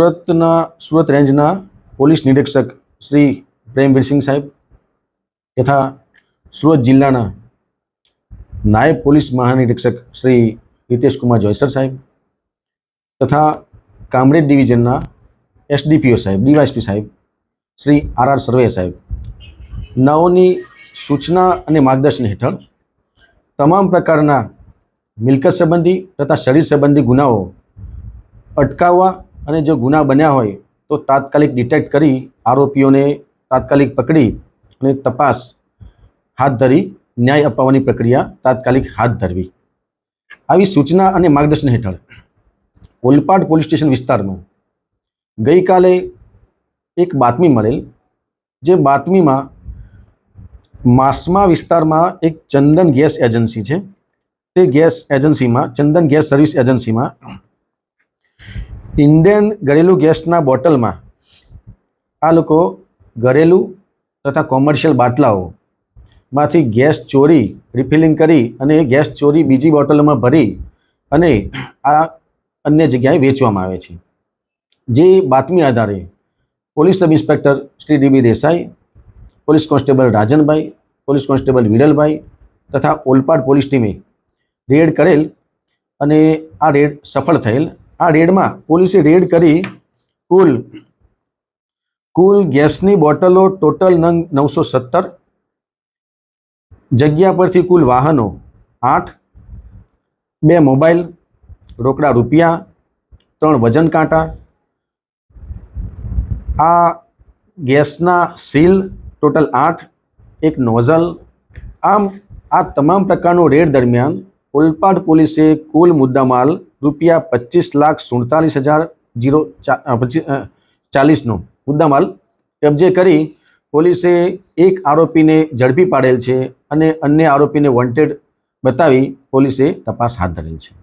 सूरत रेंजना police निरीक्षक श्री प्रेमवीर सिंह साहेब तथा सूरत जिल्लाना नायब पोलीस महानिरीक्षक श्री हितेश कुमार जोयसर साहेब तथा कामरेज डिविजनना एसडीपीओ साहेब डीवायएसपी साहेब श्री आर सर्वे साहेब नाओनी सूचना अने मार्गदर्शन हेठळ तमाम प्रकारना मिलकत संबंधी तथा शरीर संबंधी गुनाओ अटकाववा अने जो गुना बन्या होय तो तात्कालिक डिटेक्ट करी आरोपीओने तात्कालिक पकड़ी अने तपास हाथ धरी न्याय अपाववानी प्रक्रिया तात्कालिक हाथ धरवी। आवी सूचना अने मार्गदर्शन हेठळ ओलपाड पोलीस स्टेशन विस्तारमां गई काले एक बातमी मळेल, जे बातमीमां मासमा विस्तारमां एक चंदन गैस एजन्सी है, ते गैस एजन्सी में चंदन गैस सर्विस एजन्सी में इंडियन घरेलू गैसना बोटल में आ लोको घरेलू तथा कॉमर्शियल बाटलाओ मांथी गैस चोरी रिफिलिंग करी अने गैस चोरी बीजी बोटल में भरी अने आ अन्य जग्याए वेचवामां आवे छे। जे बातमी आधारे police sub inspector Shri D B Desai, police constable Rajan bhai, police constable विरल भाई तथा ओलपाड पोलीस टीमे रेड करेल अने आ रेड सफल थयेल। आ रेड में पोलीसे रेड करी कुल गैसनी बोटलो टोटल नंग 970, जग्या परथी कुल वाहनों 8, 2 मोबाइल, रोकड़ा रूपिया, 3 वजन कांटा, आ गैसना सील टोटल 8, एक नोजल। आम आ तमाम प्रकारनो रेड दरमियान ओलपाड पोलीसे कुल मुद्दामाल रुपया 25,40,040 मुद्दामाल कब्जे करी पोलीसे एक आरोपी ने झड़पी पाड़ेल छे अने अन्य आरोपी ने वॉन्टेड बतावी पोलीसे तपास हाथ धरेल छे।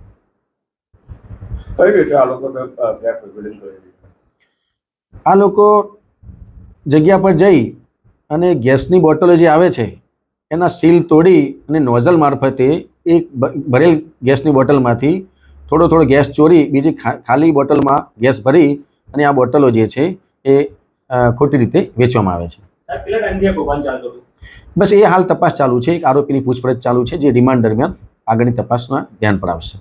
आ लोको जग्या पर जई अने गैसनी बोटलो जे आवे छे एना सील तोड़ी अने नोजल मार्फते एक भरेल गैसनी बोटल मांथी थोड़ो थोड़ो गैस चोरी बीजी खाली बोटल में गैस भरी अने आ बोटलो जे छे ए खोटी रीते वेचवामां आवे छे। बस ए हाल तपास चालू छे। एक आरोपीनी पूछपरछ चालू छे जे रिमांड दरमियान आगळनी तपासना ध्यान पर आवशे।